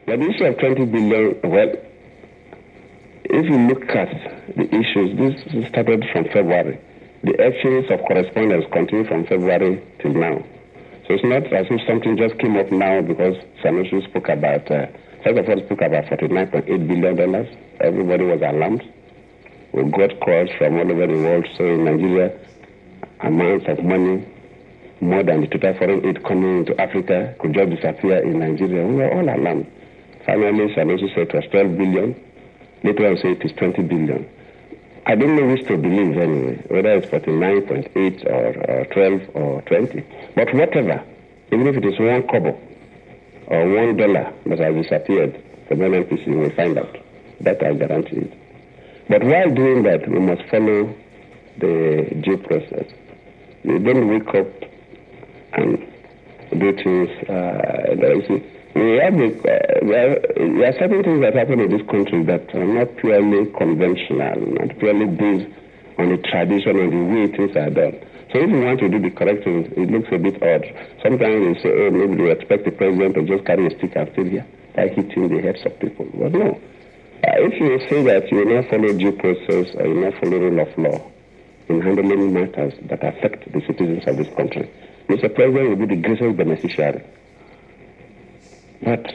But the issue of 20 billion, well, if you look at the issues, this started from February. The exchange of correspondence continued from February till now. So it's not as if something just came up now because Sanusi spoke about, first of all, spoke about $49.8 billion. Everybody was alarmed. We got calls from all over the world. So in Nigeria, amounts of money, more than the total foreign aid coming into Africa, could just disappear in Nigeria. We were all alarmed. Finally, Sanusi said it was 12 billion. Later on, say it is 20 billion. I don't know which to believe anyway, whether it's 49.8 or 12 or 20. But whatever, even if it is 1 kobo or $1 that has disappeared from NNPC, we'll find out. That I guarantee it. But while doing that, we must follow the due process. You don't wake up and do things. There are certain things that happen in this country that are not purely conventional, not purely based on the tradition and the way things are done. So if you want to do the correct things, it looks a bit odd. Sometimes they say, oh, maybe they expect the president to just carry a stick and sit here by hitting the heads of people. But no. If you say that you will not follow due process or you will not follow rule of law in handling matters that affect the citizens of this country, Mr. President will be the greatest beneficiary. But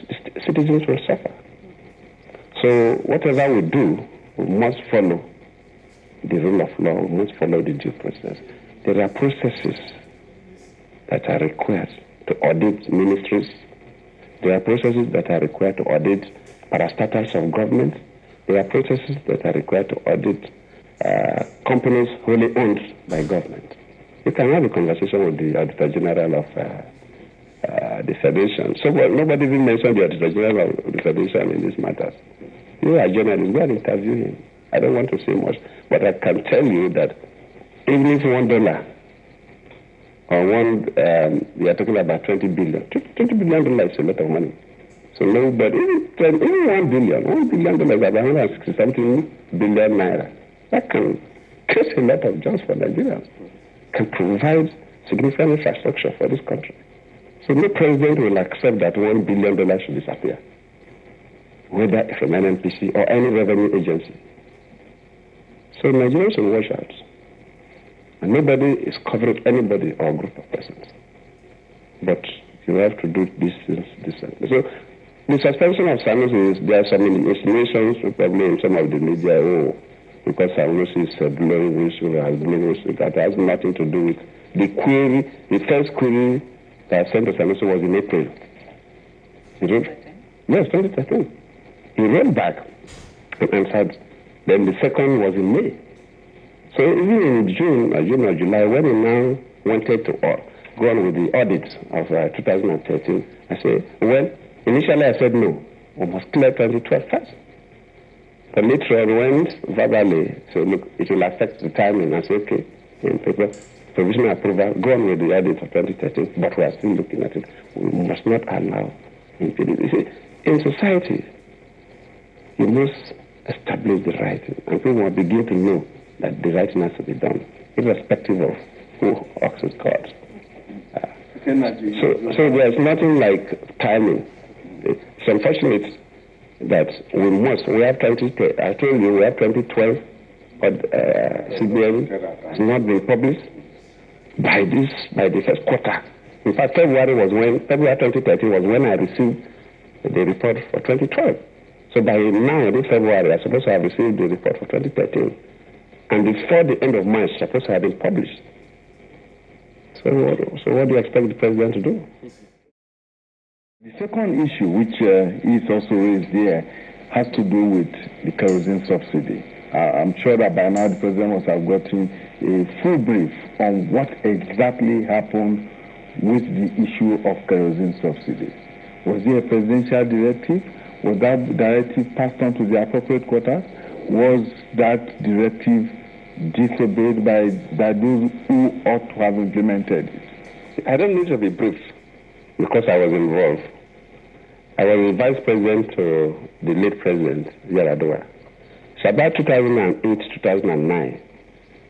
citizens will suffer. So whatever we do, we must follow the rule of law, we must follow the due process. There are processes that are required to audit ministries. There are processes that are required to audit parastatals of government. There are processes that are required to audit companies wholly owned by government. You can have a conversation with the Auditor General of the Federation. So nobody even mentioned the Auditor General of the Federation in these matters. You are a journalist, go and interview him. I don't want to say much, but I can tell you that even if $1 or we are talking about 20 billion. $20 billion is a lot of money. So nobody, even $1 billion is about 160-something billion naira. That can create a lot of jobs for Nigerians, can provide significant infrastructure for this country. So no president will accept that $1 billion should disappear, whether from NNPC or any revenue agency. So Nigerians will watch out. And nobody is covering anybody or a group of persons. But you have to do these things decently. So the suspension of Sanusi is, there are some insinuations probably in some of the media, because Sanusi is blowing issue, has blown issue. That has nothing to do with the query. The first query that I sent to Sanusi was in April. He wrote, yes, 2013. He wrote back and answered. Then the second was in May. So even in June or July, when he now wanted to go on with the audit of 2013, I said, well, initially I said no, we must clear 2012 first. But later on, when verbally, so look, it will affect the timing. I said, okay, in paper, provisional approval, go on with the audit of 2013, but we are still looking at it. We must not allow impunity. You see, in society, you must establish the right, and people will begin to know that the right thing has to be done, irrespective of who oxes God. So there's nothing like timing. It's unfortunate that we have 2012, I told you we have 2012, but CBN has not been published by the first quarter. In fact, February 2013 was when I received the report for 2012. So by now, this February, I'm supposed to have received the report for 2013. And before the end of March, it's supposed to have been published. So what do you expect the president to do? The second issue, which is also raised there, has to do with the kerosene subsidy. I'm sure that by now the president must have gotten a full brief on what exactly happened with the issue of kerosene subsidy. Was there a presidential directive? Was that directive passed on to the appropriate quarters? Was that directive disobeyed by those who ought to have implemented it? I don't need to be briefed because I was involved. I was the vice president to the late president, Yaradua. So about 2008, 2009,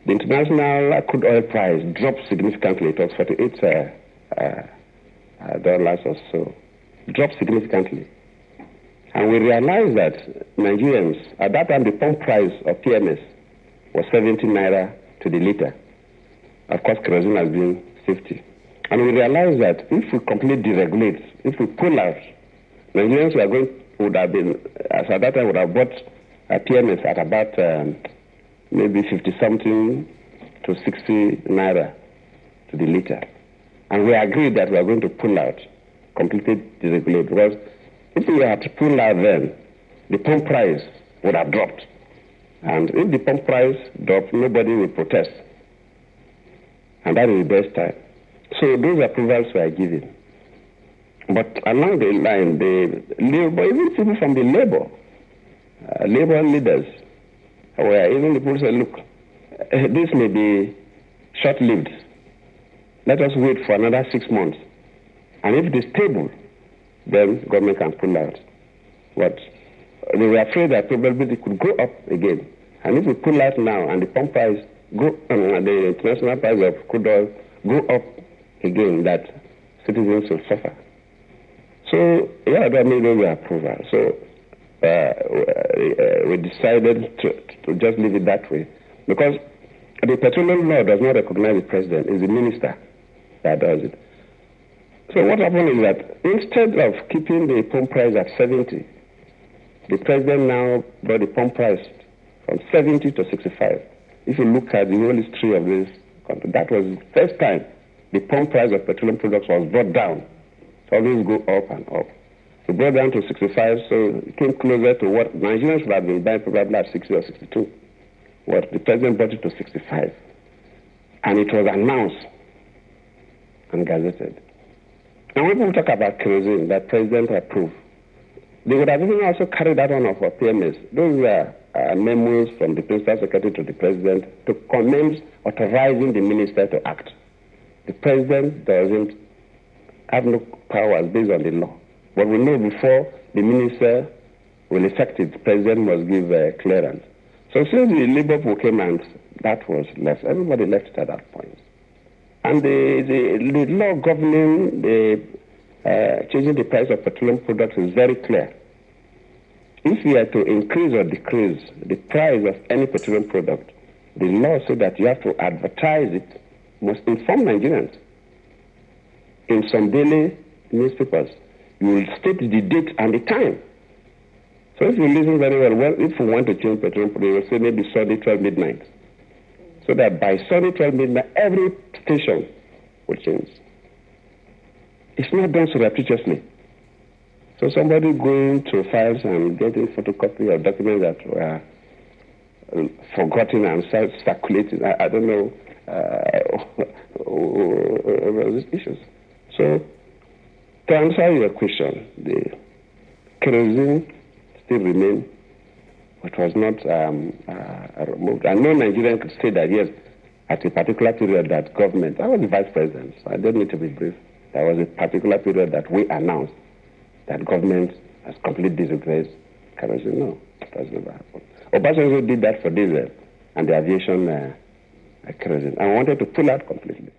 the international crude oil price dropped significantly. It was $48 or so. Dropped significantly. And we realized that Nigerians, at that time, the pump price of PMS was 70 naira to the liter. Of course, kerosene has been 50. And we realized that if we completely deregulate, if we pull out, Nigerians would have been, as at that time, would have bought a PMS at about maybe 50-something to 60 naira to the liter. And we agreed that we are going to pull out, completely deregulate, because if we had to pull out then, the pump price would have dropped. And if the pump price dropped, nobody will protest. And that is the best time. So those approvals were given. But along the line, the labor, even people from the labor leaders, where even the people said, look, this may be short-lived. Let us wait for another 6 months. And if it is stable, then government can pull out. But they were afraid that probably it could go up again. And if we pull out now and the pump price the international price of crude oil go up again, that citizens will suffer. So, yeah, that made the approval. So we decided to just leave it that way. Because the petroleum law does not recognize the president. It's the minister that does it. So what happened is that instead of keeping the pump price at 70, the president now brought the pump price from 70 to 65. If you look at the whole history of this country, that was the first time the pump price of petroleum products was brought down. So always go up and up. It brought down to 65, so it came closer to what Nigerians would have been buying probably at 60 or 62. What the president brought it to 65. And it was announced and gazetted. And when people talk about kerosene that president approved, they would have even also carried that on for PMS. Those were memos from the principal secretary to the president to commence authorizing the minister to act. The president doesn't have no powers based on the law. But we know before the minister will effect it, the president must give clearance. So since the Labour people came and that was left, everybody left it at that point. And the law governing the changing the price of petroleum products is very clear. If you are to increase or decrease the price of any petroleum product, the law says that you have to advertise it, must inform Nigerians. In some daily newspapers, you will state the date and the time. So if you listen very well, if you want to change petroleum product, you will say maybe Sunday 12 midnight. So that by Sunday 12 midnight, every station will change. It's not done surreptitiously. So somebody going to files and getting photocopy of documents that were forgotten and start circulating, I don't know these issues. So to answer your question, the kerosene still remains, but was not removed. I know Nigerian could say that, yes, at a particular period that government, I was the vice president, so I don't need to be brief. There was a particular period that we announced that government has completely disregarded kerosene. No, that's never happened. Obasanjo did that for diesel and the aviation kerosene. I wanted to pull out completely.